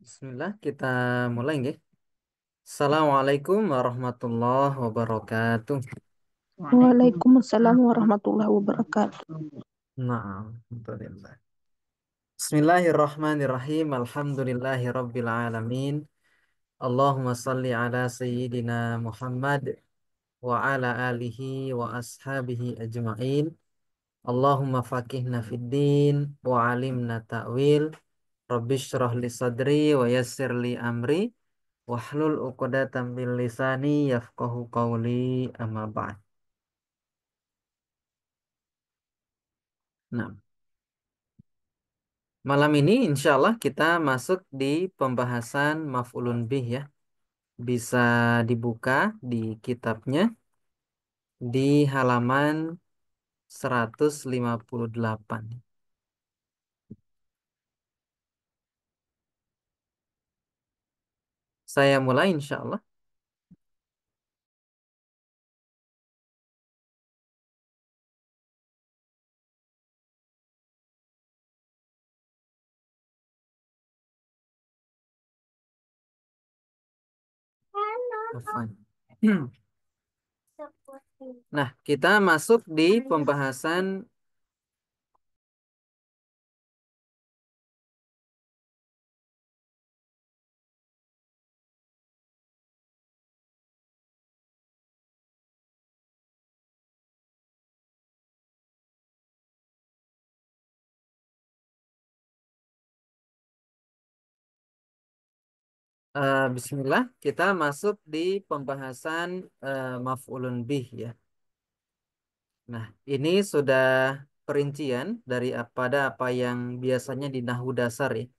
Bismillah, kita mulai nggih. Assalamualaikum warahmatullahi wabarakatuh. Waalaikumsalam warahmatullahi wabarakatuh. Nah, alhamdulillah. Bismillahirrahmanirrahim. Alhamdulillahi rabbil alamin. Allahumma salli ala sayyidina Muhammad wa ala alihi wa ashabihi ajma'in. Allahumma faqihna fid din wa alimna ta'wil. Rabbi shrah li sadri wa yassir li amri. Wahlul uqdatam min lisani yafqahu qawli amma ba'd. Nah, malam ini insya Allah kita masuk di pembahasan maf'ulun bih ya. Bisa dibuka di kitabnya di halaman 158. Saya mulai insya Allah. Afwan. Nah, kita masuk di pembahasan Bismillah, kita masuk di pembahasan maf'ulun bih ya. Nah, ini sudah perincian dari pada apa yang biasanya di nahwu dasar ya.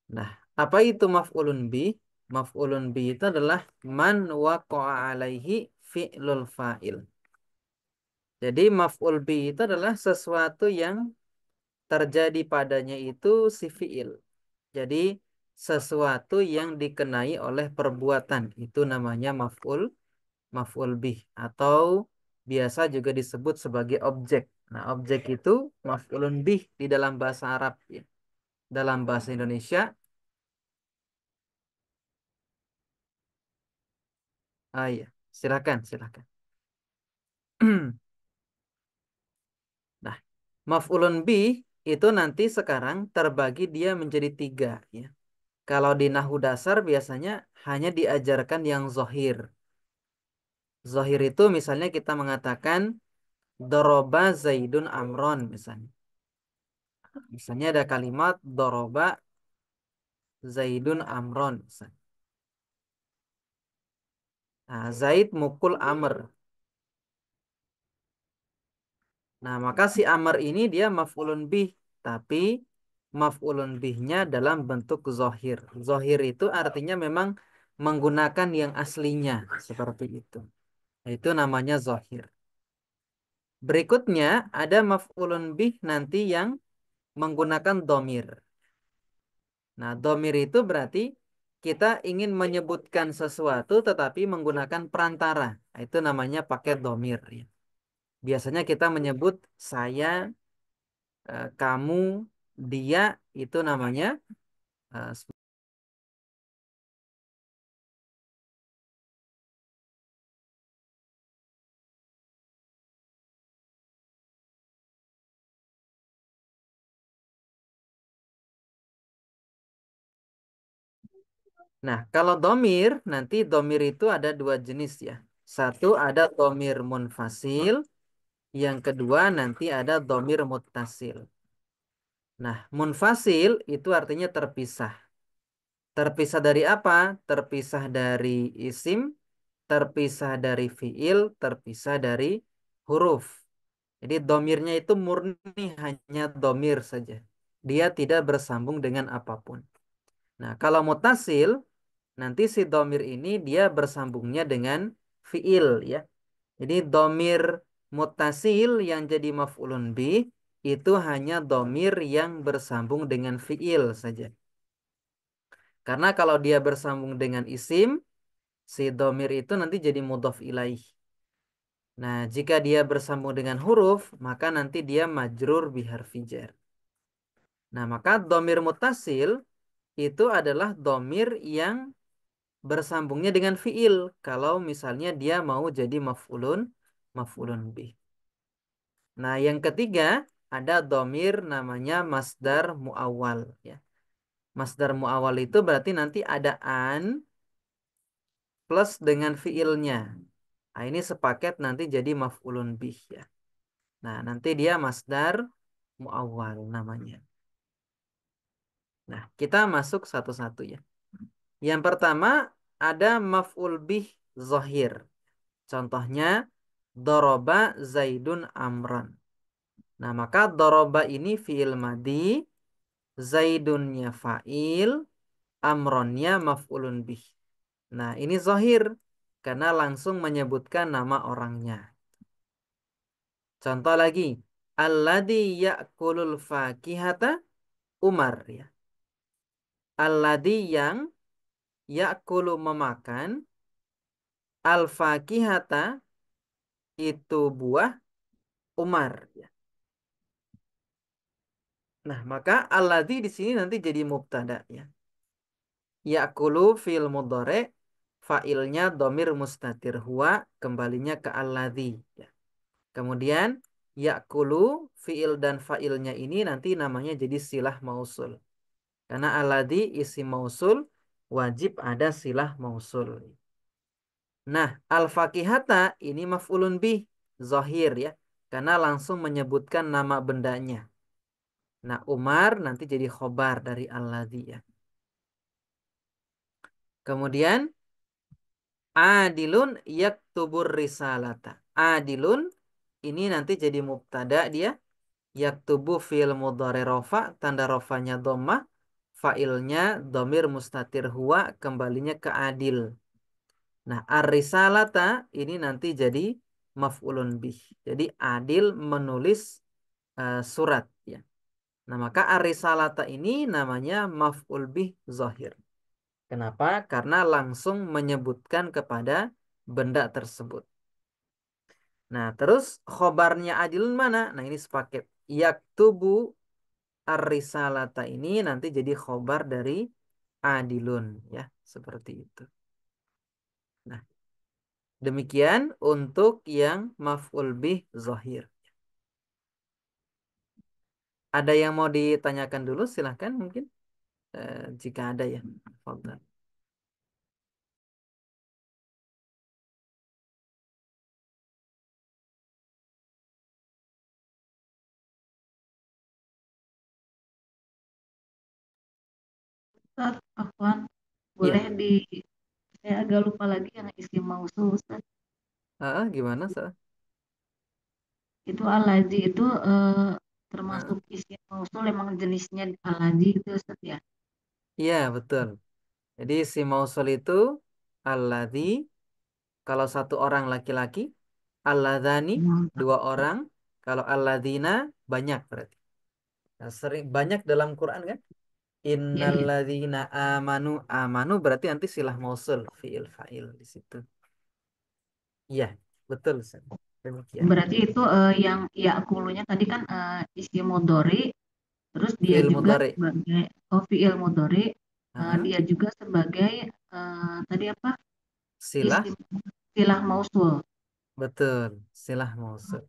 Nah, apa itu maf'ulun bi? Maf'ulun bi itu adalah man waqa'a alaihi fi'lul fa'il. Jadi maf'ul bi itu adalah sesuatu yang terjadi padanya itu si fi'il. Jadi sesuatu yang dikenai oleh perbuatan itu namanya maf'ul bih atau biasa juga disebut sebagai objek. Nah, objek itu maf'ulun bih di dalam bahasa Arab ya. Dalam bahasa Indonesia, iya, silakan, silakan. Nah, maf'ulun bih itu nanti sekarang terbagi dia menjadi tiga ya. Kalau di nahwu dasar biasanya hanya diajarkan yang zohir. Zohir itu misalnya kita mengatakan doroba Zaidun Amron misalnya. Misalnya ada kalimat doroba Zaidun Amron misalnya. Nah, Zaid mukul Amr. Nah, maka si Amr ini dia maf'ulun bih, tapi maf'ulun bihnya dalam bentuk zohir. Zohir itu artinya memang menggunakan yang aslinya seperti itu. Nah, itu namanya zohir. Berikutnya ada maf'ulun bih nanti yang menggunakan domir. Nah, domir itu berarti kita ingin menyebutkan sesuatu tetapi menggunakan perantara. Nah, itu namanya pakai domir ya. Biasanya kita menyebut saya, kamu, dia itu namanya eh, Nah, kalau domir, nanti domir itu ada dua jenis ya. Satu ada domir munfasil, yang kedua nanti ada domir muttasil. Nah, munfasil itu artinya terpisah. Terpisah dari apa? Terpisah dari isim, terpisah dari fiil, terpisah dari huruf. Jadi domirnya itu murni hanya domir saja. Dia tidak bersambung dengan apapun. Nah, kalau mutasil, nanti si domir ini dia bersambungnya dengan fiil ya. Jadi domir mutasil yang jadi maf'ulun bih itu hanya domir yang bersambung dengan fiil saja. Karena kalau dia bersambung dengan isim, si domir itu nanti jadi mudhof ilaih. Nah, jika dia bersambung dengan huruf, maka nanti dia majrur biharfi jar. Nah, maka domir mutasil itu adalah domir yang bersambungnya dengan fiil. Kalau misalnya dia mau jadi maf'ulun bih. Nah, yang ketiga ada domir namanya masdar muawwal ya. Masdar muawwal itu berarti nanti ada an plus dengan fiilnya. Nah, ini sepaket nanti jadi maf'ulun bih ya. Nah, nanti dia masdar muawwal namanya. Nah, kita masuk satu-satu ya. Yang pertama ada maf'ul bih zahir. Contohnya doroba zaidun amran. Nah, maka doroba ini fiil madi, zaidunnya fa'il, amronnya maf'ulun bih. Nah, ini zahir karena langsung menyebutkan nama orangnya. Contoh lagi, alladzi ya'kulul fakihata Umar ya. Alladzi yang ya'kulu memakan, al-fakihata itu buah Umar ya. Nah, maka alladzi di sini nanti jadi mubtada ya. Ya'kulu fil mudhari, fa'ilnya domir mustatir huwa, kembalinya ke alladzi ya. Kemudian ya'kulu fiil dan fa'ilnya ini nanti namanya jadi silah mausul. Karena alladzi isim mausul wajib ada silah mausul. Nah, al-fakihata ini maf'ulun bih zahir ya. Karena langsung menyebutkan nama bendanya. Nah, Umar nanti jadi khobar dari alladzi ya. Kemudian adilun yaktubur risalata. Adilun ini nanti jadi mubtada dia. Yaktubu fi'il mudhari rofa, tanda rofanya dhammah, fa'ilnya domir mustatir huwa, kembalinya ke adil. Nah, ar-risalata ini nanti jadi maf'ulun bih. Jadi adil menulis surat ya. Nah, maka ar-risalata ini namanya maf'ul bih zahir. Kenapa? Karena langsung menyebutkan kepada benda tersebut. Nah, terus khobarnya adilun mana? Nah, ini sepaket. Yaktubu ar-risalata ini nanti jadi khobar dari adilun ya, seperti itu. Nah, demikian untuk yang maf'ul bih zahir. Ada yang mau ditanyakan dulu? Silahkan mungkin jika ada ya. Fadhal. Ustaz, Afwan, Iya. boleh di saya agak lupa lagi yang isim mausul Ustaz. Gimana? Sa? Itu alaji itu Ah, termasuk isim mausul emang jenisnya alaji itu Ustaz ya. iya, betul. Jadi si mausul itu alladzi kalau satu orang laki-laki, alladzani dua orang, kalau alladzina banyak berarti. Nah, sering banyak dalam Quran kan? Iya, iya. Innalladzina amanu, amanu berarti nanti silah mausul fiil fa'il di situ. Iya, betul Ustaz. Demikian. Berarti itu yang ya akulunya tadi kan isim mudhari, terus dia Fiil juga mudhari. sebagai fiil mudhari, Heeh. dia juga sebagai tadi apa? Silah, Isim silah mausul. betul. Silah mausul.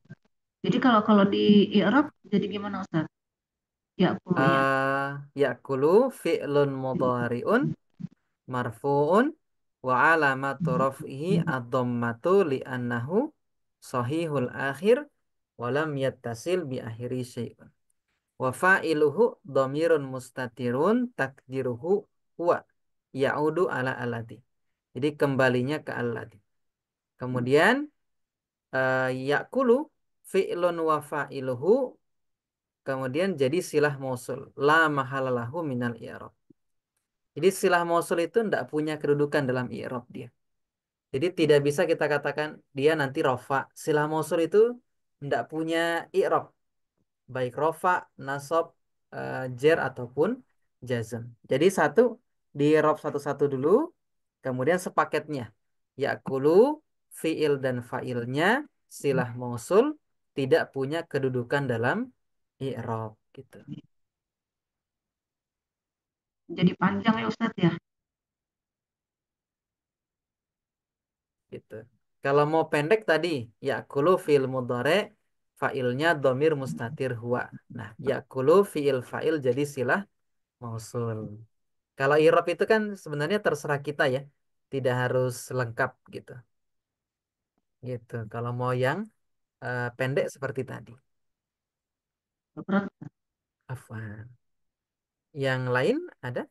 Jadi kalau kalau di i'rab jadi gimana Ustaz? Ya akulunya. Ya'kulu fi'lun mudhari'un marfu'un wa alamatu raf'ihi ad-dhammatu li'annahu sahihul akhir wa lam yattasil bi akhiri syai'un. Wa fa'iluhu dhamirun mustatirun takdiruhu huwa ya'udu ala alladhi. Jadi kembalinya ke alladhi. Kemudian ya'kulu fi'lun wa fa'iluhu kemudian jadi silah mausul la mahalalahu minal i'rab. Jadi silah mausul itu tidak punya kedudukan dalam i'rab dia. Jadi tidak bisa kita katakan dia nanti rofa. Silah mausul itu tidak punya i'rab, baik rofa, nasab, jer ataupun jazm. Jadi satu di rob satu-satu dulu, kemudian sepaketnya. Yakulu fiil dan fa'ilnya silah mausul tidak punya kedudukan dalam i'rab gitu. Jadi panjang ya Ustadz ya. gitu. Kalau mau pendek tadi, yakulu fi'il mudhari, fa'ilnya domir mustatir huwa. Nah, yakulu fi'il fa'il jadi silah mausul. Kalau irob itu kan sebenarnya terserah kita ya, tidak harus lengkap gitu. Gitu. Kalau mau yang pendek seperti tadi. Berat. Afwan. Yang lain ada?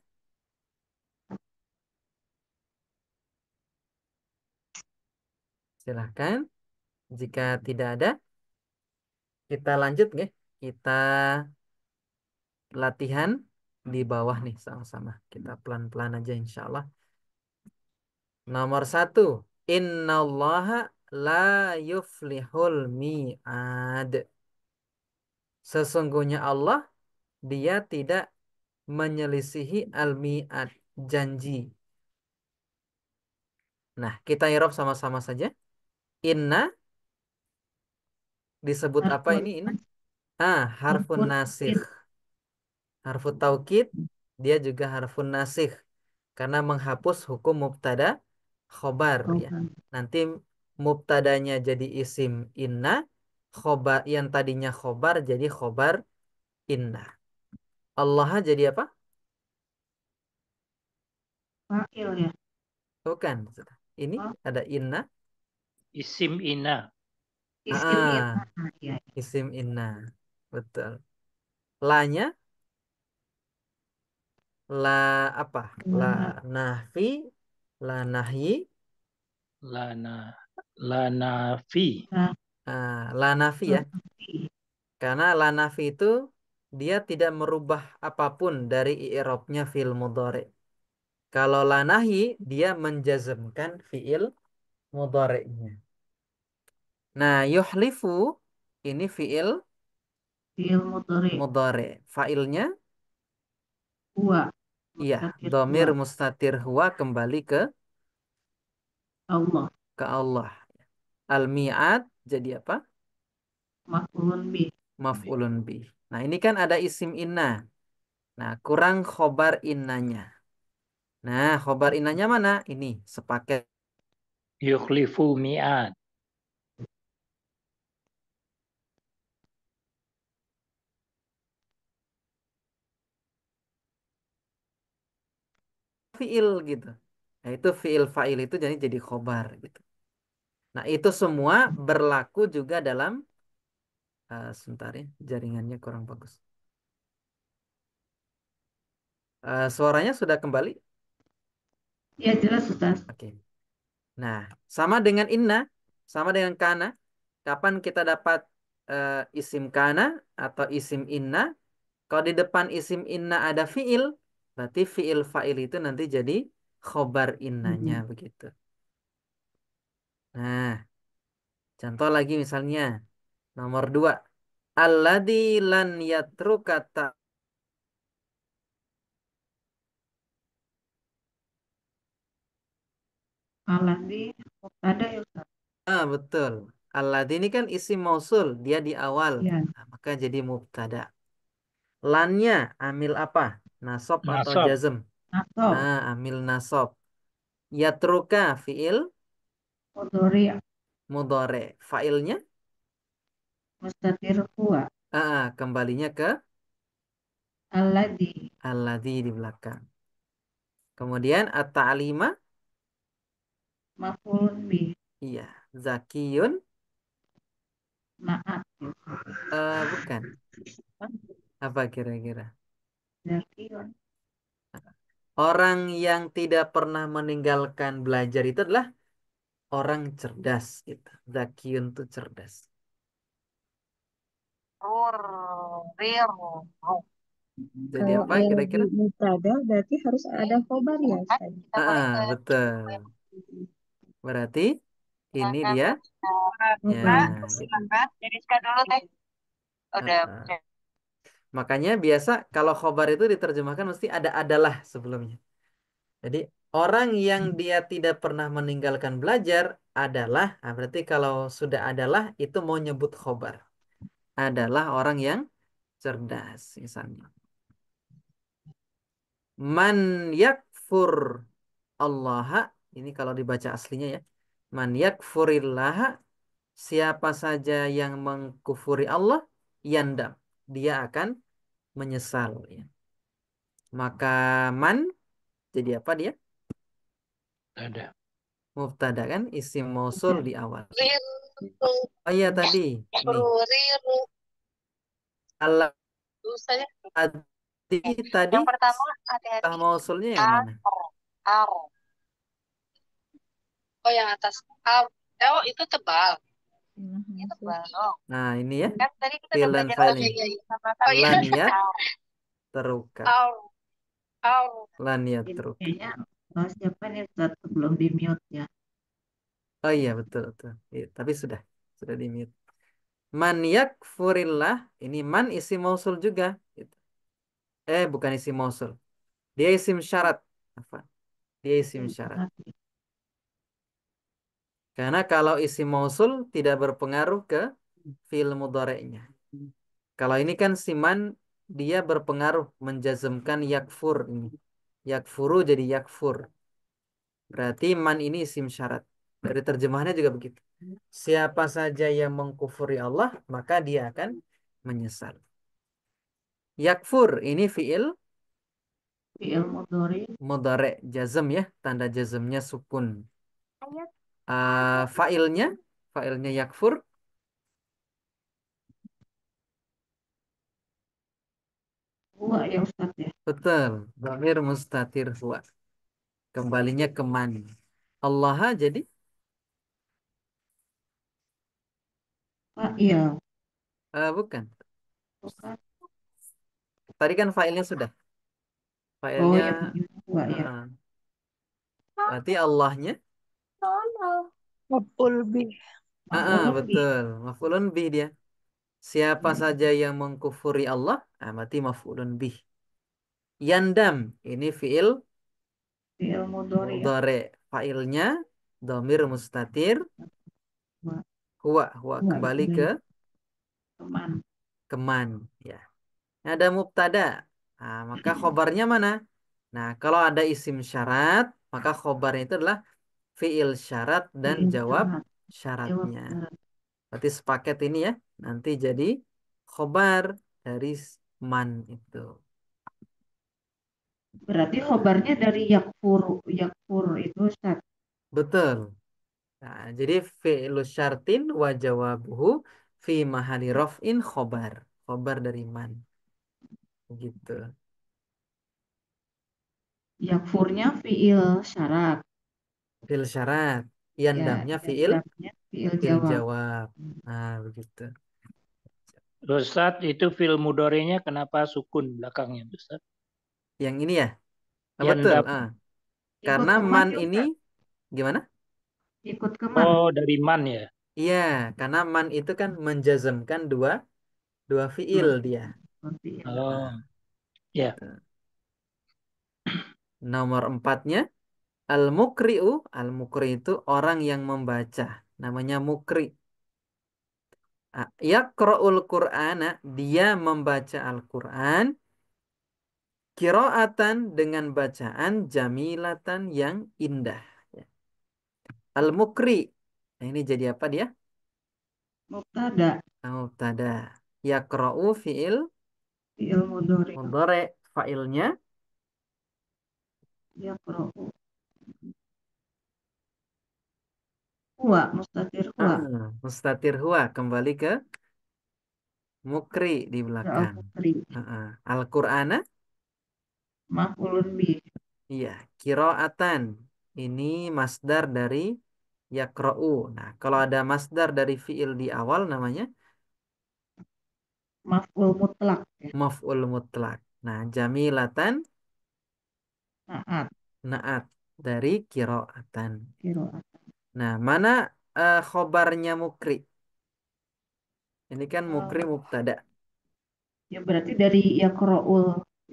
Silahkan. Jika tidak ada, kita lanjut ya. Kita latihan di bawah nih sama-sama. Kita pelan-pelan aja insya Allah. Nomor satu. Innallaha la yuflihul mi'ad. Sesungguhnya Allah, dia tidak menyelisihi al-mi'ad, janji. Nah, kita irob sama-sama saja. Inna disebut apa Harfun, ini? Inna? Ah, harfun harfun nasikh. it, Harfu taukid, dia juga harfun nasikh. Karena menghapus hukum mubtada khobar ya. roban, Nanti mubtadanya jadi isim inna, khobar yang tadinya khobar jadi khobar inna. Allah jadi apa? fa'il ya. Bukan. Ini Oh, ada inna. Isim ina. isim it. Ah, Nah, iya. isim inna. Betul. Lanya, la apa? La Lana, nahfi, la nahyi, Lana. Lanafi. la nafi ya. nafi, Karena la nafi itu dia tidak merubah apapun dari i'rabnya fi'il mudhari. Kalau la nahyi dia menjazmkan fi'il mudhari'nya. Nah, yuhlifu ini fi'il fi'il mudhari, mudhari. Fa'ilnya huwa, iya, mustatir domir huwa, mustatir huwa kembali Allah, ke Allah. Al-mi'ad jadi apa? maf'ulun bih. Maf'ulun bih. Nah, ini kan ada isim inna. Nah, kurang khobar innanya. Nah, khobar innanya mana? Ini sepaket Yukhlifu mi'ad. fi'il gitu. Nah, itu fi'il fa'il itu jadi khobar gitu. Nah, itu semua berlaku juga dalam sebentar ya, jaringannya kurang bagus. Suaranya sudah kembali? Ya jelas Ustaz. Oke. Nah, sama dengan inna, sama dengan kana. Kapan kita dapat isim kana atau isim inna? Kalau di depan isim inna ada fi'il, berarti fi'il fa'il itu nanti jadi khobar innanya Mhm. begitu. Nah, contoh lagi misalnya nomor dua. Alladzi lan yatruka Alandi, mubtada ya Ustaz. betul. Alladzi ini kan isim mausul, dia di awal. Ya, Nah, maka jadi mubtada. Lannya amil apa? Nasab atau Nasab. jazm? nasab, Ah, amil nasab. Yatruka fi'il mudhari, mudhari. Fa'ilnya mustatir huwa, kembalinya ke alladzi, alladzi di belakang. Kemudian at-ta'lima, maf'ulun bih. iya. Zakiyun, Naat, bukan. Apa kira-kira? zakiyun, Orang yang tidak pernah meninggalkan belajar itu adalah orang cerdas gitu. Zakiyun itu cerdas. Jadi Kalau apa ayah lagi kira-kira? mubtada berarti harus ada khobar ya Ustaz? Betul. Berarti ini dia ya Mm-mm. gitu. Makanya biasa kalau khobar itu diterjemahkan mesti ada adalah sebelumnya. Jadi orang yang dia tidak pernah meninggalkan belajar adalah, nah berarti kalau sudah adalah itu mau nyebut khobar. Adalah orang yang cerdas misalnya. Man yakfur Allah. Ini kalau dibaca aslinya ya. Man yakfurillah. Siapa saja yang mengkufuri Allah, yandam. Dia akan menyesal. Ya. Maka man jadi apa dia? Ada. Mubtada kan? Isim mausul Tidak. di awal. Riru. Oh iya tadi. Nih. Riru. Al Tulisannya. tadi Yang pertama setelah hati-hati. mausulnya yang Ar. mana? Ar. Oh yang atas. Ar. Oh itu tebal. Ini tebal dong. Nah ini ya. Kan tadi kita udah Fi'il dan belajar fa'il oh ini. iya iya. Oh iya. Lan yat Ar. teruka. Ar. Ar. Lan yat Ini teruka. kayaknya siapa nih Ustaz sebelum di mute ya. Oh iya betul betul. Iya, tapi sudah di mute. Man yakfurillah. Ini man isim mausul juga. Gitu. Bukan isim mausul. Dia isim syarat. Apa? Dia isim Isim syarat. syarat. Karena kalau isim mausul tidak berpengaruh ke fi'il mudhari'nya. Kalau ini kan siman dia berpengaruh menjazmkan yakfur ini. Yakfuru jadi yakfur. Berarti man ini isim syarat. Dari terjemahannya juga begitu. Siapa saja yang mengkufuri Allah, maka dia akan menyesal. Yakfur ini fi'il Fi'il mudhari. mudhari' jazm ya. Tanda jazmnya sukun. Fa'ilnya, fa'ilnya yakfur. Huwa ya Ustaz ya. Betul. Dhamir mustatir huwa. Kembalinya ke man. Allah jadi Fa'il. bukan. Bukan. Tadi kan filenya sudah. Oh Filenya ya fa'il huwa ya. berarti Allahnya Maf'ul bih. Maf'ulun bih. betul. Maf'ulun bih dia. Siapa saja yang mengkufuri Allah, berarti maf'ulun bih. Yandam ini fi'il Fi'il mudhari ya. mudhari. Fa'ilnya dhamir mustatir Huwa. huwa Huwa kembali ke kembali teman. keman ya. Ada mubtada. Nah, maka khobarnya mana? Nah, kalau ada isim syarat, maka khobarnya itu adalah fi'il syarat dan Fi'il jawab syarat. Jawab syaratnya. syarat. Berarti sepaket ini ya. Nanti jadi khobar dari man itu. Berarti khobarnya dari yakfur. Yakfur itu Ustaz. Betul. Nah, jadi fi'lu syartin wa jawabuhu fi mahali raf'in khobar. Khobar dari man. Gitu. Yakfurnya fi'il syarat. Fi'il syarat. Ya, Yandamnya fi'il jawabnya fi'il fi'il jawab. jawab. Nah, begitu. Ustaz, itu fil mudhari'nya kenapa sukun belakangnya, Ustaz? Yang ini ya. Betul. Yandam. Ikut Karena keman man ya ini Ustaz. gimana? Ikut keman. Oh, dari man ya. Iya, karena man itu kan menjazmkan dua fi'il Dua dia. fi'il. Oh, Nah, ya. gitu. Nomor empatnya al-mukri'u. Al-mukri itu orang yang membaca. Namanya mukri. Yaqra'ul Qur'ana. Dia membaca Al-Quran. Qira'atan dengan bacaan jamilatan yang indah. Ya. Al-mukri. Nah, ini jadi apa dia? Mubtada. Mubtada. Yaqra'u fi'il Fi'il mudhari. mudhari. Fa'ilnya Yaqra'u. Huwa. Mustatir huwa. mustatir huwa. Kembali ke mukri di Ya belakang. al-mukri. Al-Qur'ana. Maf'ulun bih. Iya, kiroatan. Ini masdar dari yakra'u. Nah, kalau ada masdar dari fiil di awal namanya Maf'ul mutlak ya. maf'ul mutlak. Nah, jamilatan Naat. naat dari kiroatan. Qira'at. Nah, mana khobarnya mukri? Ini kan mukri Eh, mubtada. ya berarti dari yaqra'ul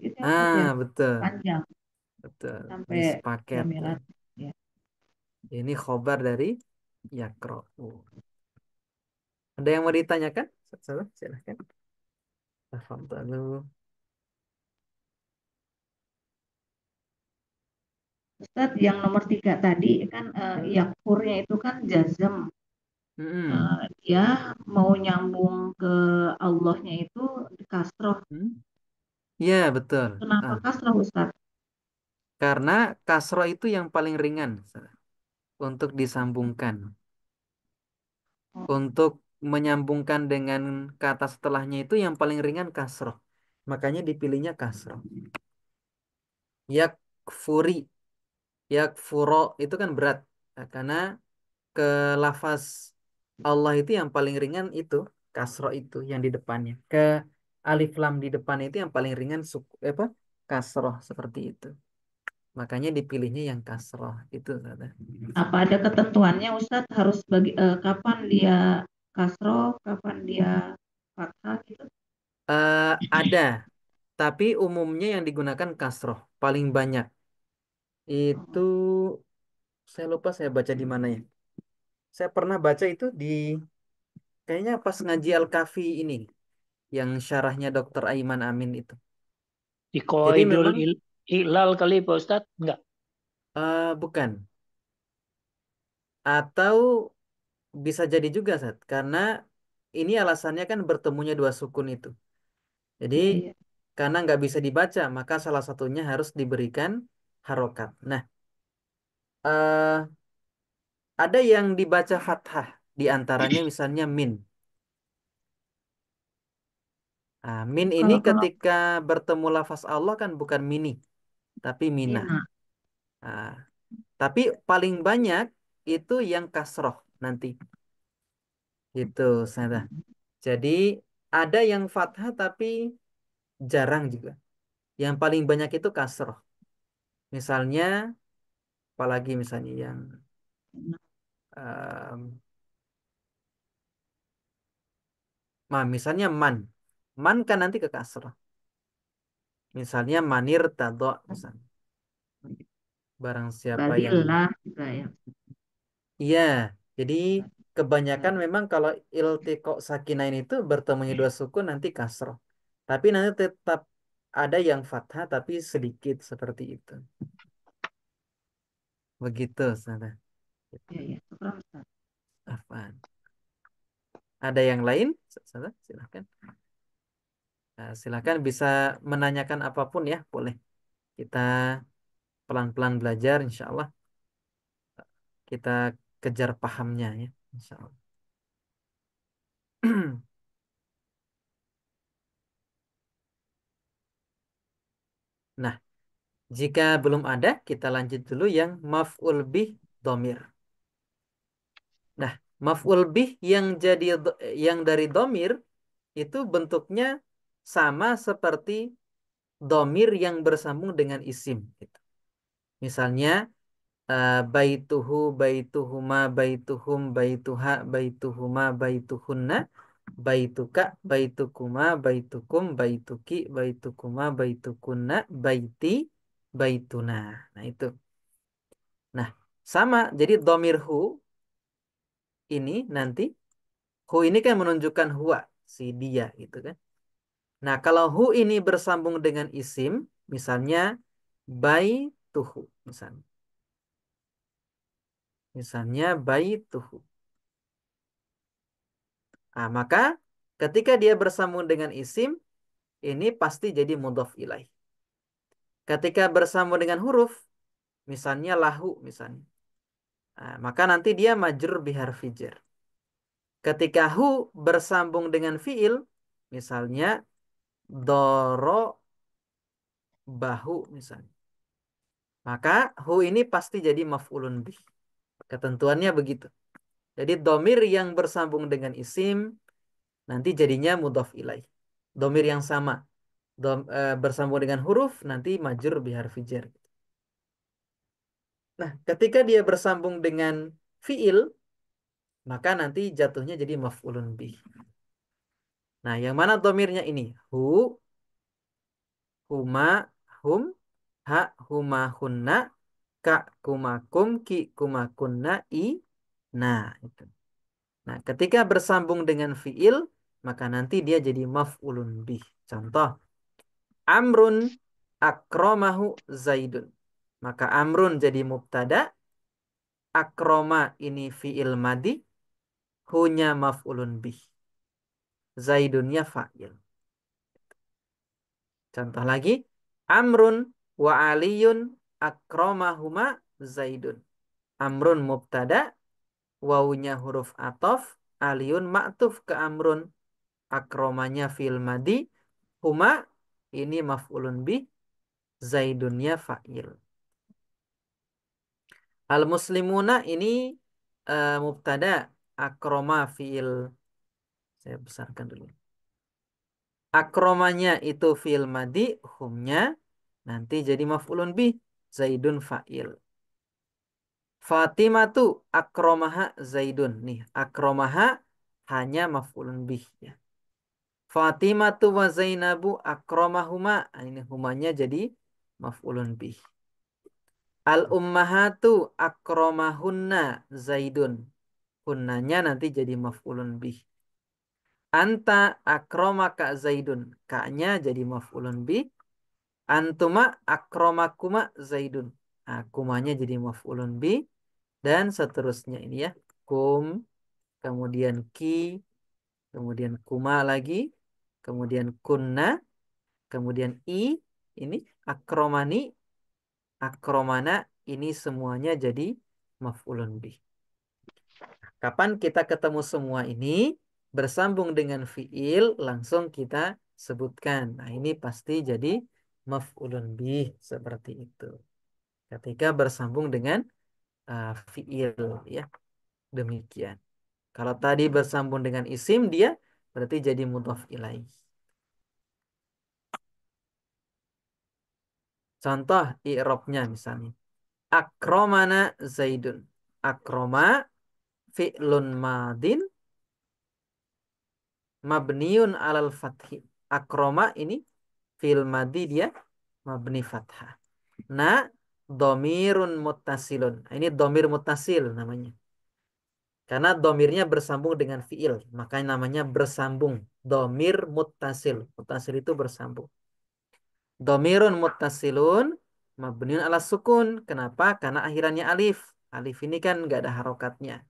itu ya Ustaz ya. Betul. Panjang Betul. sampai Ini sepaket tuh. jamilat ya. Ini khobar dari yakra'u. Ada yang mau ditanyakan? Silahkan. Tafadhalu. Ustadz, yang nomor 3 tadi kan yakfurnya itu kan jazm. Mm-mm. Dia mau nyambung ke Allahnya itu kasroh. Hmm? Ya, betul. Kenapa Ah, kasroh, Ustadz? karena kasro itu yang paling ringan untuk disambungkan. Oh, Untuk menyambungkan dengan kata setelahnya itu yang paling ringan kasro. Makanya dipilihnya kasro. Yakfuri, yakfuro itu kan berat. Nah, karena ke lafaz Allah itu yang paling ringan itu kasro itu yang di depannya. Ke alif lam di depan itu yang paling ringan apa? Kasroh seperti itu. Makanya dipilihnya yang kasroh itu. Kata. apa ada ketentuannya, Ustadz? Harus kapan dia kasroh, kapan dia fathah gitu? Ada, tapi umumnya yang digunakan kasroh paling banyak. Itu Oh, saya lupa saya baca di mana ya. Saya pernah baca itu di kayaknya pas ngaji Al-Kafi ini yang syarahnya Dr. Aiman Amin itu. Di Jadi Qawaidul memang Ilal kali Pak Ustadz? Enggak. bukan atau bisa jadi juga Sat karena ini alasannya kan bertemunya dua sukun itu. Jadi iya, iya. karena nggak bisa dibaca maka salah satunya harus diberikan harokat. Nah, eh, ada yang dibaca fathah di antaranya misalnya min. Nah, min ini Kalau kalau ketika bertemu lafaz Allah kan bukan mini, tapi mina. Mina, Nah, tapi paling banyak itu yang kasroh nanti. Gitu, saya. Jadi ada yang fathah tapi jarang juga. Yang paling banyak itu kasroh. Misalnya, apalagi misalnya yang em, misalnya man. Man kan nanti ke kasroh. Misalnya manir tado misalnya. Barang siapa yang badillah juga ya. iya, jadi kebanyakan Badillah. memang kalau iltiqo sakinain itu bertemunya dua sukun nanti kasroh. Tapi nanti tetap ada yang fathah tapi sedikit seperti itu. Begitu, Sada. Iya, iya. Syukran, Ustadz. Afan. Ada yang lain? Sada, silahkan. Nah, silahkan bisa menanyakan apapun ya, boleh. Kita pelan-pelan belajar, insya Allah. Kita kejar pahamnya ya, insya Allah. Nah, jika belum ada, kita lanjut dulu yang maf'ul bih domir. Nah, maf'ul bih yang dari domir itu bentuknya sama seperti domir yang bersambung dengan isim. Gitu. Misalnya, baituhu, baituhuma, baituhum, baituha, baituhuma, baituhunna, baituka, baitukuma, baitukum, baituki, baitukuma, baitukunna, baiti, baituna. Nah, itu. Nah, sama. Jadi domir hu ini nanti hu ini kan menunjukkan huwa, si dia gitu kan. Nah, kalau hu ini bersambung dengan isim, misalnya baituhu, misalnya. Misalnya baituhu. Nah, maka ketika dia bersambung dengan isim, ini pasti jadi mudhof ilaih. Ketika bersambung dengan huruf, misalnya lahu, misalnya. Nah, maka nanti dia majrur biharfi jar. Ketika hu bersambung dengan fiil, misalnya doro bahu, misalnya. Maka hu ini pasti jadi maf'ulun bih. Ketentuannya begitu. Jadi domir yang bersambung dengan isim nanti jadinya mudhof ilaih. Domir yang sama bersambung dengan huruf nanti majur biharfi jar. Nah, ketika dia bersambung dengan fiil maka nanti jatuhnya jadi maf'ulun bih. Nah, yang mana domirnya ini? Hu, huma, hum, ha, huma, hunna, ka, kumakum, ki, kumakunna, i. Nah, itu. Nah, ketika bersambung dengan fiil, maka nanti dia jadi maf'ulun bih. Contoh, Amrun akromahu Zaidun. Maka amrun jadi mubtada, akroma ini fi'il madi, hunya maf'ulun bih. Zaidunnya fa'il. Contoh lagi, amrun wa aliyun akromahuma zaidun. Amrun mubtada, wawunya huruf atof, aliyun ma'tuf ke amrun, akromanya fi'il madi, huma ini maf'ulun bih, zaidunnya fa'il. Al-muslimuna ini mubtada, akroma fi'il, saya besarkan dulu. Akromanya itu fi'il madi, humnya nanti jadi maf'ulun bih, zaidun fa'il. Fatimatu akromaha zaidun. Nih, akromaha hanya maf'ulun bih ya. Fatimatu wa Zainabu akromahuma. Ini humanya jadi maf'ulun bih. Al ummahatu akromahunna zaidun. Hunnanya nanti jadi maf'ulun bih. Anta akromaka zaidun. Ka'nya jadi maf'ulun bih. Antuma akromakuma zaidun. Akumanya jadi maf'ulun bih. Dan seterusnya ini ya. Kum, kemudian ki, kemudian kuma lagi, kemudian kunna, kemudian ini akromani, akromana, ini semuanya jadi maf'ulun bih. Kapan kita ketemu semua ini bersambung dengan fiil, langsung kita sebutkan. Nah, ini pasti jadi maf'ulun bih seperti itu. Ketika bersambung dengan fiil ya. Demikian. Kalau tadi bersambung dengan isim, dia berarti jadi mudhaf ilaih. Contoh i'rabnya misalnya. Akromana Zaidun. Akroma fi'lun madin mabniun alal fathi. Akroma ini fi'il madi dia mabni fathah. Na domirun muttasilun. Ini domir muttasil namanya. Karena domirnya bersambung dengan fi'il. Makanya namanya bersambung. Domir muttasil. Muttasil itu bersambung. Domirun muttasilun mabniun ala sukun. Kenapa? Karena akhirannya alif. Alif ini kan nggak ada harokatnya.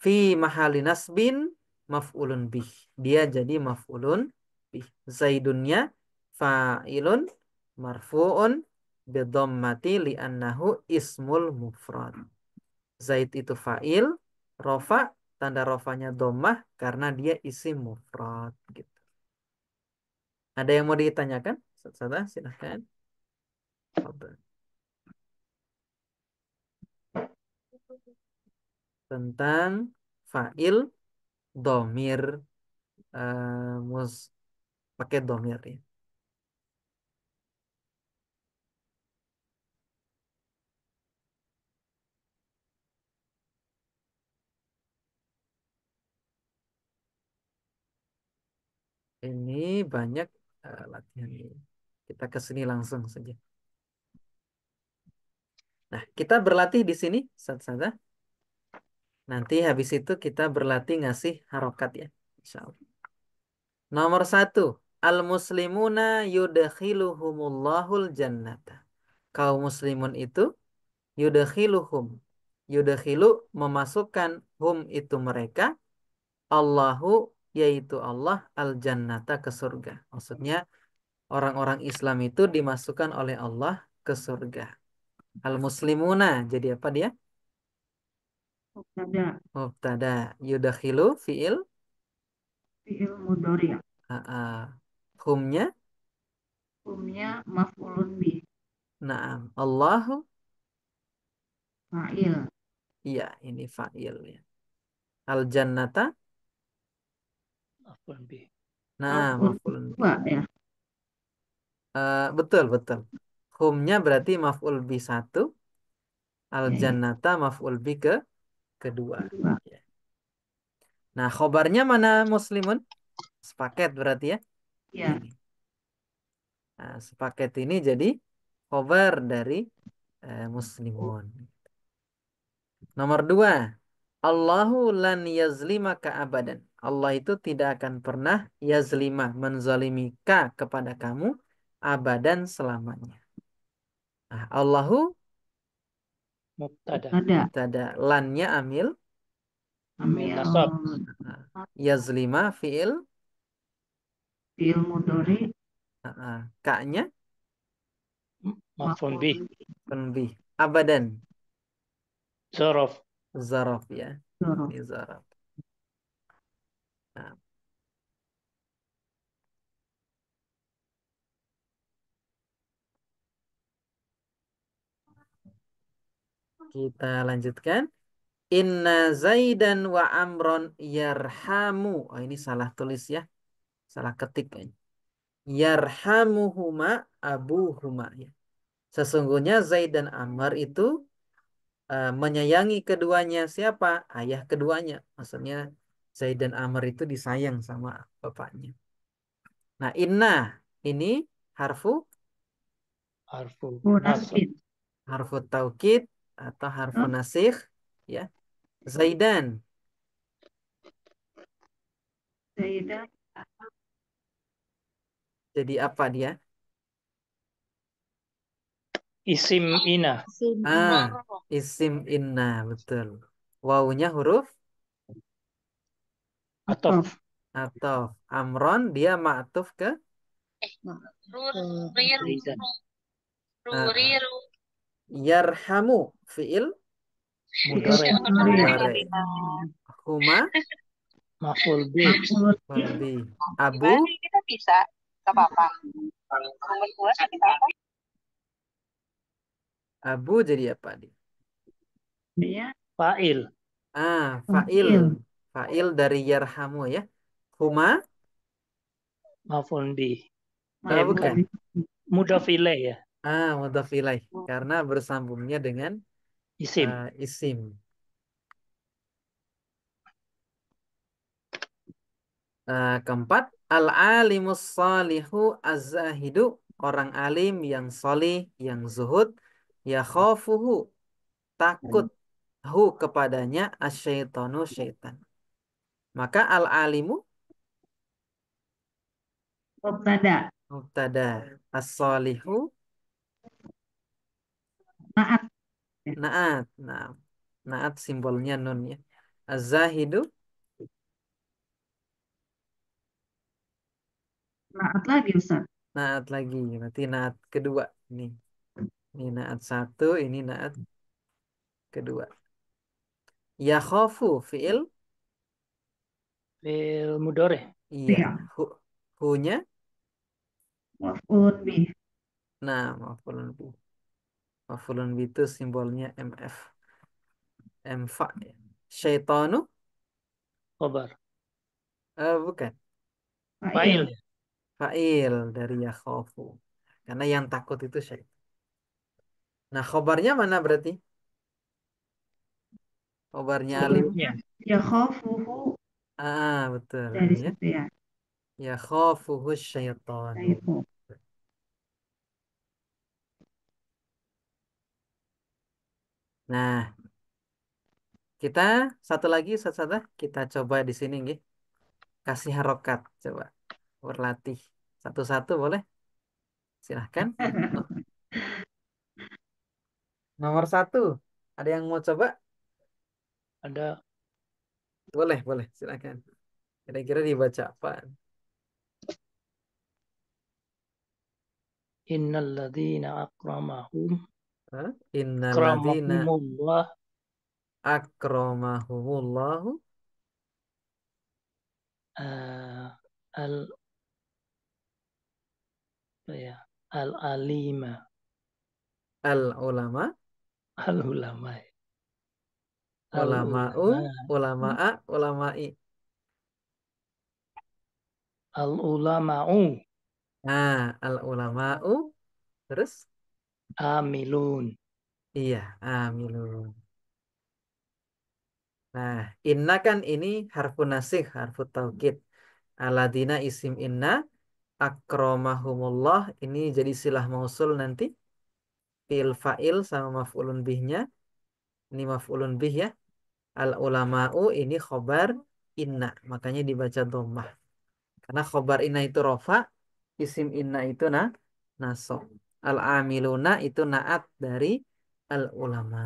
Fi mahali nasbin maf'ulun bih. Dia jadi maf'ulun bih. Zaidunnya fa'ilun marfu'un bidammati li'annahu ismul mufrad. Zaid itu fa'il, rofa, tanda rofanya dhammah karena dia isim mufrad gitu. Ada yang mau ditanyakan? Saudara, silahkan. Tentang fa'il domir mus pakai domir ya. Ini banyak latihan ini. Kita ke sini langsung saja. Nah, kita berlatih di sini, saudara. Nanti habis itu kita berlatih ngasih harokat ya. Insyaallah. Nomor 1. Al-muslimuna yudkhiluhumullahul jannata. Kaum muslimun itu yudkhiluhum. Yudkhilu memasukkan hum itu mereka. Allahu yaitu Allah al-jannata ke surga. Maksudnya orang-orang Islam itu dimasukkan oleh Allah ke surga. Al-muslimuna jadi apa dia? Mubtada, Mubtada. Yudkhilu fiil. fi'il mudhari'. Humnya. Humnya maf'ulun bih. Naam. Allahu. Fa'il. Iya, ini fa'il ya. Al-jannata. Maf'ul bih. Nah, maf'ulun bih. Dua ya. Betul, betul. Humnya berarti maf'ul bi 1. Ya, Al-jannata maf'ul bi kedua. kedua. Ya. Nah, khobarnya mana muslimun? Sepaket berarti ya. Ya. Ini. Nah, sepaket ini jadi khobar dari muslimun. Nomor 2. Allahu lan yazlimaka abadan. Allah itu tidak akan pernah yazlima, menzalimi ka kepada kamu abadan selamanya. Nah, Allahu Mubtada. Ada. mubtada. Lannya amil. Amil Nasab. Nah, yazlima fiil. fiil mudhari Ka'nya Maf'ul bih. penbih. Abadan. Zorof. Zaraf ya. dzaraf. Ini zaraf. Nah, kita lanjutkan. Inna Zaidan wa Amron yarhamu. Oh, ini salah tulis ya. Salah ketik ini. Yarhamuhuma abuhuma ya. Sesungguhnya Zaid dan Amr itu menyayangi keduanya. Siapa? Ayah keduanya. Maksudnya Zaid dan Amr itu disayang sama bapaknya. Nah, inna ini harfu Harfu nasab. Munasib. harfu taukid atau harfu nasikh ya. Zaidan Zaidan jadi apa dia? Isim ina. Ah, isim inna betul. Wawunya huruf Atof. atau Amron dia ma'tuf ke Zaidan. Ruriru. yarhamu fiil Mudhari. mudhari. Huma Maf'ul bih. walbi. Abu Gimana nih kita bisa? Gak apa-apa. Nomor 2 sakit apa? Abu jadi apa dia? dia Fa'il. Fa'il. Fa'il. Fa'il dari yarhamu ya. Huma Maf'ul bih. bukan. Mudhaf ilaih ya. Mudhaf ilaih. Karena bersambungnya dengan Isim. isim. Keempat, al-alimus salihu az-zahidu, orang alim yang solih, yang zuhud, ya khafuhu, takut hu kepadanya asyaitonu syaitan. Maka al-alimu Mubtada. mubtada, as-salihu Naat. naat. Nah, naat simbolnya nun ya. Az-zahidu Naat lagi Ustaz. naat lagi. Berarti naat kedua. Ini naat satu, ini naat kedua. Ya khafu fi'il. Fi'il mudhari. Iya. Iya. Hu-nya. Maf'ul bih. Nah, maf'ulun bih. Maf'ulun bih itu simbolnya MF. MFA ya. Syaitanu? Khobar. Bukan. Fa'il. Fa'il. Fa'il dari ya khafu. Karena yang takut itu syaitan. Nah, khobarnya mana berarti? Khobarnya alim. Khobarnya. Ya khafuhu Betul. dari Ya. situ ya. Ya khafuhu syaitanu. Itu. Nah, kita satu lagi satu-satu kita coba di sini nggih. Kasih harokat coba. Berlatih. Satu-satu boleh? Silahkan. No- Nomor satu. Ada yang mau coba? Ada Boleh, boleh. Silahkan. Kira-kira dibaca apa? innal ladzina Hah? Innalladzina akramahumullah akramahumullahu eh, al apa ya al alima al-ulama al ulama al ulama'u ulama ulama'a ulama'i. al ulama'u Al-ulama'u terus amilun. iya, amilun. Nah, inna kan ini harfu nasikh, harfu taukid. Aladina isim inna akramahumullah ini jadi silah mausul nanti. Fi'il fa'il sama maf'ulun bihnya. Ini maf'ulun bih ya. Al-ulama'u ini khobar inna. Makanya dibaca dhammah. Karena khobar inna itu rofa, isim inna itu nasob. Al-amiluna itu naat dari al-ulama.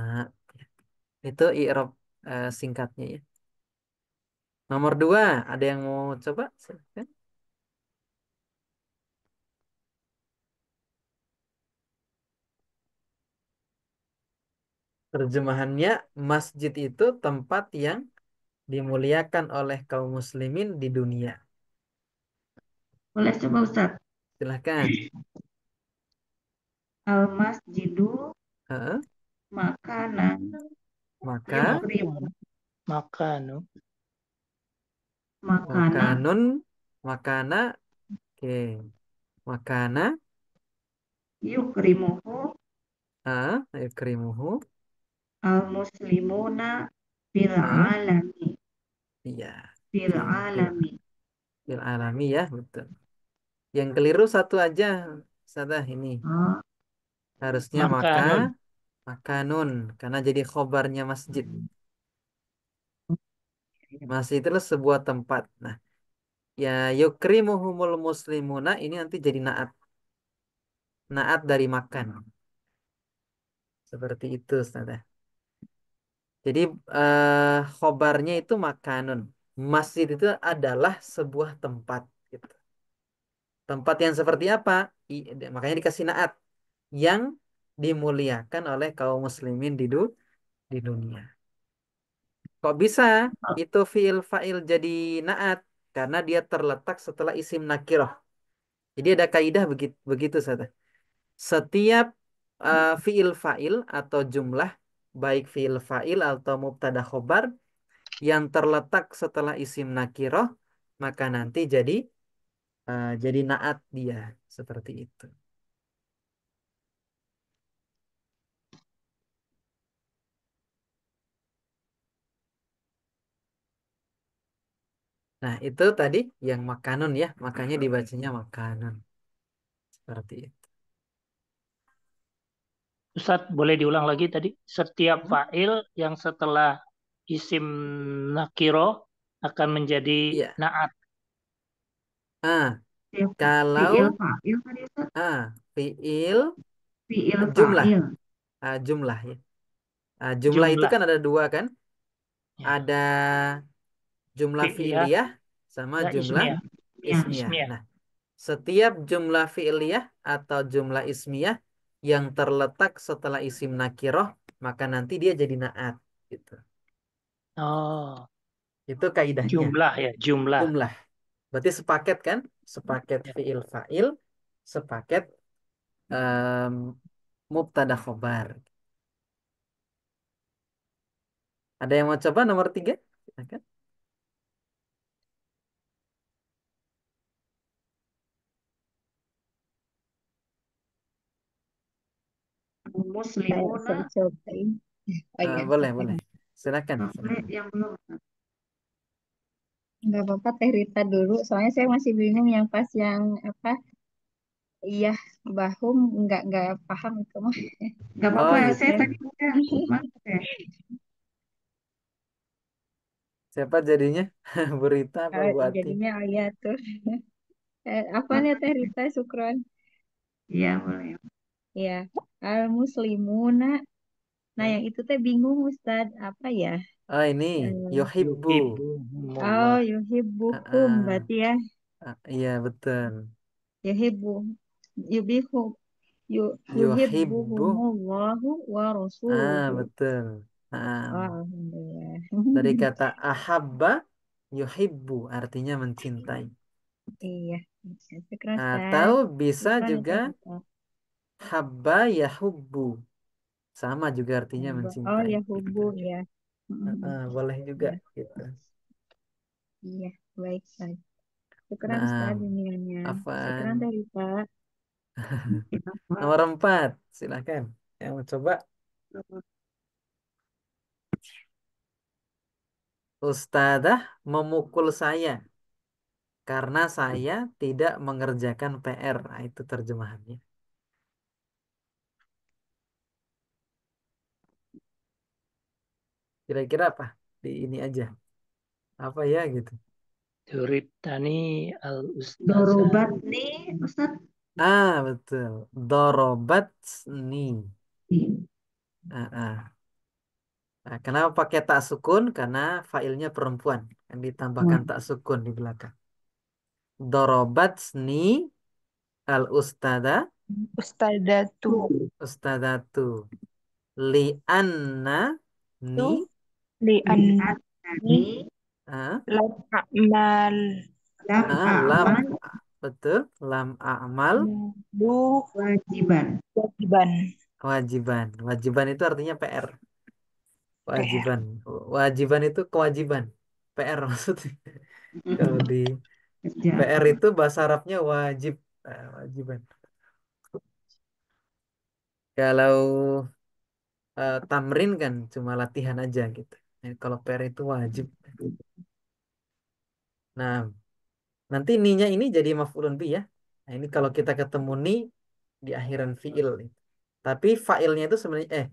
Itu i'rab singkatnya ya. Nomor 2, ada yang mau coba? Silakan. Terjemahannya, masjid itu tempat yang dimuliakan oleh kaum muslimin di dunia. Boleh coba Ustaz. Silahkan. Al-masjidu Heeh. makanan Maka yukrimu. Makanu. Makana makanun, makana, oke. Makana, yukrimuhu yukrimuhu, al-muslimuna fil ah, alami. iya, Fil oke, fil, alami. fil alami ya, betul. Yang keliru satu aja, Sadah ini. Oh, Harusnya Makanun. makanun, karena jadi khobarnya masjid. Masjid itu sebuah tempat. Nah, ya yukrimuhumul muslimuna ini nanti jadi naat. Naat dari makan. Seperti itu, Sadah. Jadi khobarnya itu makanun. Masjid itu adalah sebuah tempat. Gitu. Tempat yang seperti apa? Makanya dikasih naat. Yang dimuliakan oleh kaum muslimin di dunia. Kok bisa itu fiil fa'il jadi naat? Karena dia terletak setelah isim nakiroh. Jadi ada kaidah begitu, begitu saja. Setiap fiil fa'il atau jumlah, baik fiil fa'il atau mubtada khobar, yang terletak setelah isim nakiroh, maka nanti jadi naat dia. Seperti itu. Nah, itu tadi yang makanun ya, makanya dibacanya makanun. Seperti itu. Ustaz, boleh diulang lagi tadi? Setiap Hmm? fa'il yang setelah isim nakiro akan menjadi Iya. naat. Ah, fiil kalau fa'il tadi Ustaz. fiil Fiil jumlah, fa'il. jumlah ya. Jumlah itu Jumlah. kan ada dua kan? Ya. Ada jumlah Fi'liyah, fi'liyah sama ya jumlah ismiyah. Ya. ismiyah. Ismiyah. Nah, setiap jumlah fi'liyah atau jumlah ismiyah yang terletak setelah isim nakiroh, maka nanti dia jadi naat. Gitu. Oh, Itu kaidahnya. jumlah ya, jumlah. Jumlah. Berarti sepaket kan? Sepaket Ya. fi'il fa'il, sepaket em, mubtada khobar. Ada yang mau coba nomor 3? Silakan. Muslimuna. Saya cobain. Oh iya, Boleh, silakan. boleh. Silakan, Boleh silakan. yang belum. Nggak apa-apa Teh Rita dulu, soalnya saya masih bingung yang pas yang apa, iya, bahum nggak paham itu mah. Gak Oh apa-apa, saya gitu. tadi udah masuk ya. Siapa jadinya? Berita apa buati? Jadinya oh iya tuh. Apa nih Teh Rita Sukron? Iya, boleh. Ya, al muslimuna. Nah, yang itu teh bingung Ustad, apa ya? Oh ini, Eh, yuhibbu. oh, Yuhibbuhumullah. Ah, yuhibbuhum ah. berarti ya. Iya betul. Yuhibbu yubihu Yuhibbu. yuhibbuhumullahu wa rasuluhu. Betul. Ah, Oh, alhamdulillah. dari kata ahabba, yuhibbu artinya mencintai. Iya, syukran Atau Ustaz. bisa Syukran ya juga Teh Rita. habba yahubbu. Sama juga artinya Oh mencintai. ya Gitu. hubu ya. Mm, Boleh juga ya. gitu. Iya, baik Ustaz. Syukran Nah, Ustaz bimbingannya. Afan. Syukran Teh Rita. Nomor 4, silakan. Yang mau coba, Ustadzah memukul saya karena saya tidak mengerjakan PR. Nah, itu terjemahannya. Kira-kira apa? Di ini aja. Apa ya gitu? Turibtani al-ustazah. Dorobat nih, Ustaz. Betul. Dorobat ni. I. Ah, ah. Nah, kenapa pakai tak sukun? Karena failnya perempuan. Yang ditambahkan Oh, tak sukun di belakang. Dorobat ni al ustada Ustadatu ustadatu. Lianna ni. itu li lihat anni nani ah, lam a'mal lam Lam. a'mal Betul. Lam amal lu wajiban. wajiban wajiban. Wajiban itu artinya PR. PR. Wajiban. Wajiban itu kewajiban. PR maksudnya. Kalau di PR Kerjaan. itu bahasa Arabnya wajib. Wajiban. Kalau tamrin kan cuma latihan aja gitu. Nah, kalau PR itu wajib. Nah, nanti ninya ini jadi maf'ulun bih ya. Nah, ini kalau kita ketemu ni di akhiran fiil. Tapi failnya itu sebenarnya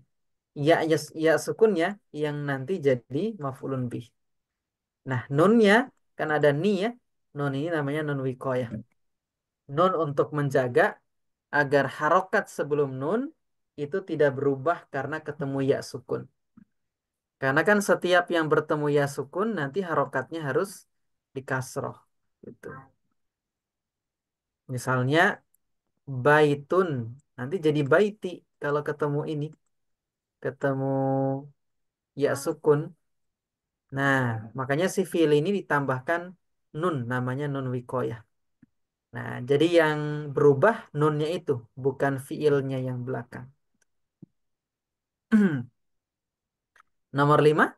ya sukunnya yang nanti jadi maf'ulun bih. Nah, nunnya kan ada ni ya. Nun ini namanya nun wiqayah. Nun untuk menjaga agar harokat sebelum nun itu tidak berubah karena ketemu ya sukun. Karena kan setiap yang bertemu ya sukun nanti harokatnya harus dikasroh. Gitu. Misalnya baitun nanti jadi baiti kalau ketemu ini, ketemu ya sukun. Nah, makanya si fiil ini ditambahkan nun namanya nun wikoyah. Nah, jadi yang berubah nunnya itu bukan fiilnya yang belakang. Nomor 5.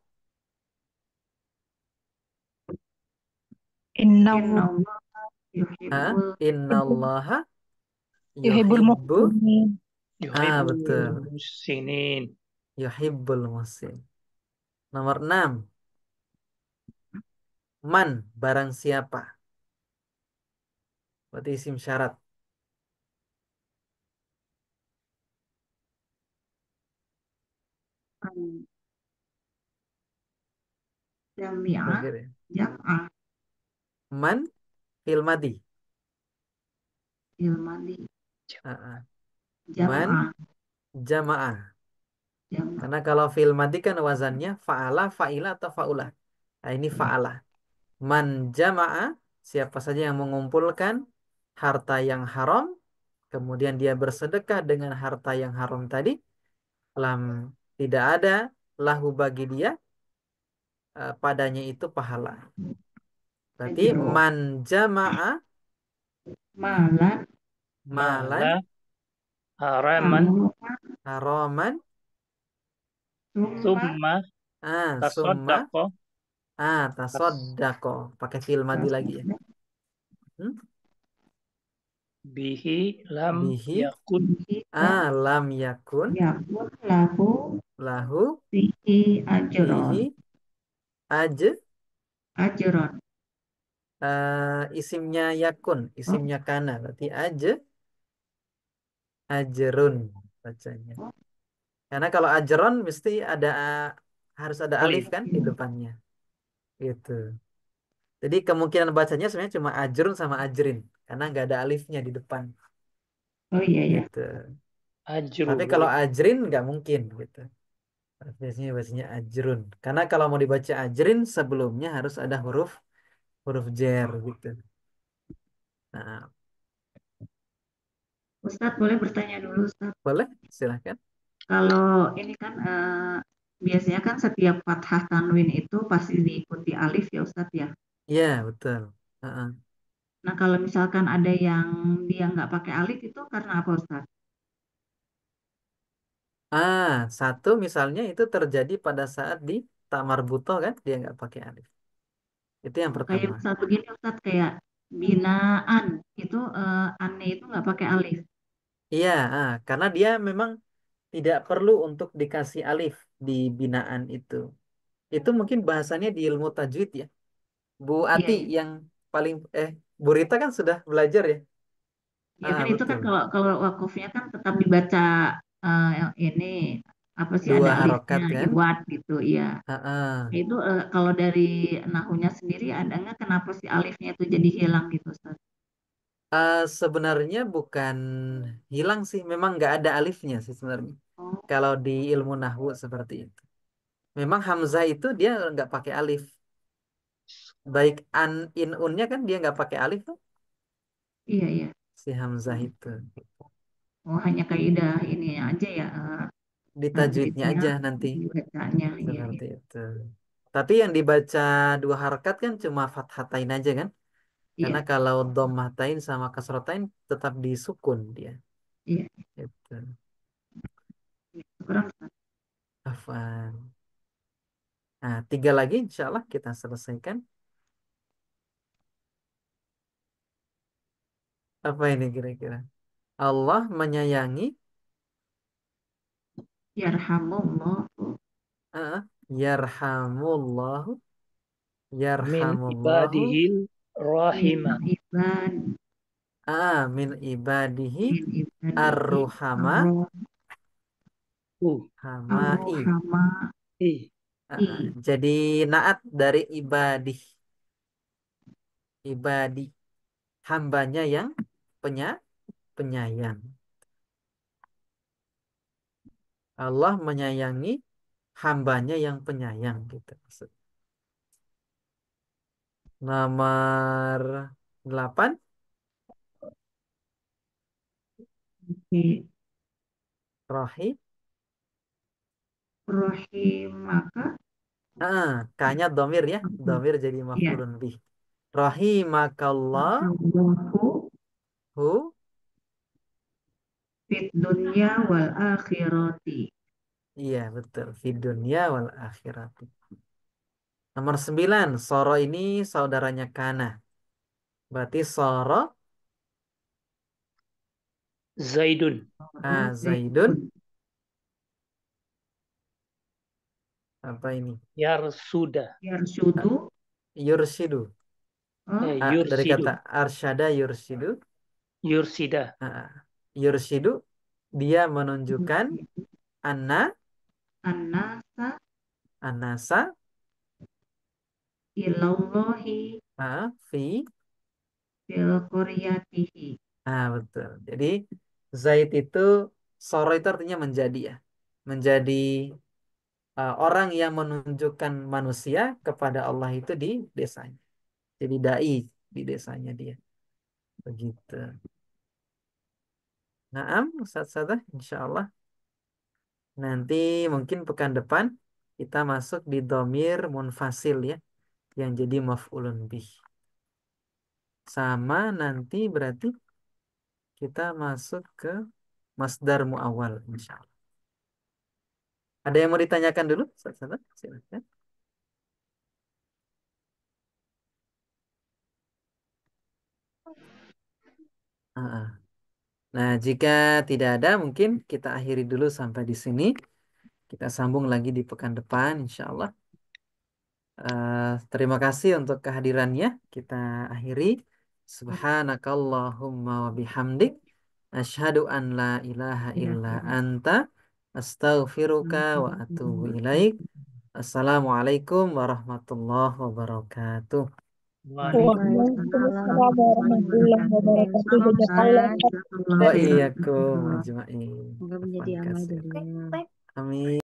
Inna Innahu Allah yuhibbul Innallaha yuhibbul yuhibbu. muhsinin. Yuhibbul Betul. musinin. Yuhibbul muhsin. Nomor 6. Man, barang siapa. Berarti isim syarat. jami'ah Kira-kira. jam'ah Man, fil madi. ilmadi Ah, ah. Man, jam'ah jama'ah. jam'ah. Karena kalau fil madi kan wazannya fa'ala, fa'ila, atau fa'ulah. Nah, ini fa'ala. Man jama'a, siapa saja yang mengumpulkan harta yang haram, kemudian dia bersedekah dengan harta yang haram tadi, lam tidak ada lahu bagi dia padanya itu pahala. Berarti Ajro man jama'a malan malan Mala haraman haruman haraman summa summa summa tasaddaqo tas tasoddaqo. Pakai fil madi lagi ya. Hmm? bihi lam Bihi yakun kita lam yakun yakun lahu lahu bihi ajron bihi aj ajron isimnya yakun, isimnya kana, berarti ajrun bacanya. Karena kalau ajron mesti ada harus ada alif alif. kan di depannya. Gitu. Jadi kemungkinan bacanya sebenarnya cuma ajrun sama ajrin karena nggak ada alifnya di depan. oh iya ya Gitu. Tapi Ajrun. kalau ajrin nggak mungkin gitu. Biasanya bacanya ajrun. Karena kalau mau dibaca ajrin sebelumnya harus ada huruf huruf jer gitu. Nah, Ustadz boleh bertanya dulu Ustadz boleh silahkan. kalau ini kan biasanya kan setiap fathah tanwin itu pasti diikuti alif ya Ustadz ya. Iya betul. Heeh. Nah, kalau misalkan ada yang dia nggak pakai alif itu karena apa, Ustaz? Satu misalnya itu terjadi pada saat di tamar buto kan dia nggak pakai alif. Itu yang Oh, kayak pertama. misal begini, Ustaz, kayak binaan itu aneh itu nggak pakai alif. Iya, karena dia memang tidak perlu untuk dikasih alif di binaan itu. Itu mungkin bahasannya di ilmu tajwid ya. Bu Iya, Ati iya. yang paling Bu Rita kan sudah belajar ya. Ya kan itu kan Betul. kalau kalau wakufnya kan tetap dibaca yang ini apa sih ada Dua alifnya harokat kan. iwat gitu, iya. Heeh. Nah, itu kalau dari nahunya sendiri ada nggak kenapa si alifnya itu jadi hilang gitu, Ustaz? Sebenarnya bukan hilang sih, memang nggak ada alifnya sih sebenarnya. Oh, Kalau di ilmu nahwu seperti itu. Memang hamzah itu dia nggak pakai alif. Baik an in unnya kan dia nggak pakai alif tuh iya, iya. si hamzah itu. Oh, hanya kaidah ini aja ya, Di tajwidnya tajwidnya, aja nanti bacanya. Iya, iya. seperti itu. Tapi yang dibaca dua harakat kan cuma fathatain aja kan? Karena Iya, kalau dhammatain sama kasrotain tetap disukun dia. iya. Itu. Kurang Ustaz. Hafal. Nah, tiga lagi insya Allah kita selesaikan. Apa ini kira-kira? Allah menyayangi Yarhamullahu ah, yarhamullahu Min yarhamullahu ibadihil min rahimah. ibad min ibadihi min ibadihi ar-ruhama hamai. ar-ruhama I. Jadi naat dari ibadih, ibadi hambanya yang penyayang. Allah menyayangi hambanya yang penyayang gitu maksud. Nomor 8 rohi. rahimaka. Kanya domir ya, domir jadi Iya, maf'ulun bih. Rahimakallah Allahu hu. fid dunya wal akhirati. Iya betul, fi dunya wal akhirat. Nomor 9 soro ini saudaranya kana. Berarti soro Zaidun. Zaidun apa ini? Yarsuda. Yarsudu. Yursidu. Dari Yursidu. kata arsyada yursidu. Yursida. Yursidu dia menunjukkan anna An-nasa anasa ilallahi fi. fil qaryatihi. Betul. Jadi Zaid itu soro itu artinya menjadi ya. Menjadi orang yang menunjukkan manusia kepada Allah itu di desanya. Jadi dai di desanya dia. Begitu. Naam, Ustaz Sadah, insya Allah. Nanti mungkin pekan depan kita masuk di domir munfasil ya. Yang jadi maf'ulun bih. Sama nanti berarti kita masuk ke masdar mu'awwal insya Allah. Ada yang mau ditanyakan dulu? Ustaz Sadah, silakan. Nah, jika tidak ada, mungkin kita akhiri dulu sampai di sini. Kita sambung lagi di pekan depan, insya Allah. Terima kasih untuk kehadirannya. Kita akhiri. Subhanakallahumma wa bihamdik. Asyhadu an la ilaha illa anta. Astaghfiruka wa atubu ilaik. Assalamualaikum warahmatullahi wabarakatuh. Waalaikumsalam warahmatullahi wabarakatuh. Jazakallah khair. Wa iyyakum ajma'in. Semoga menjadi Afwan amal kasir. jariah. Amin.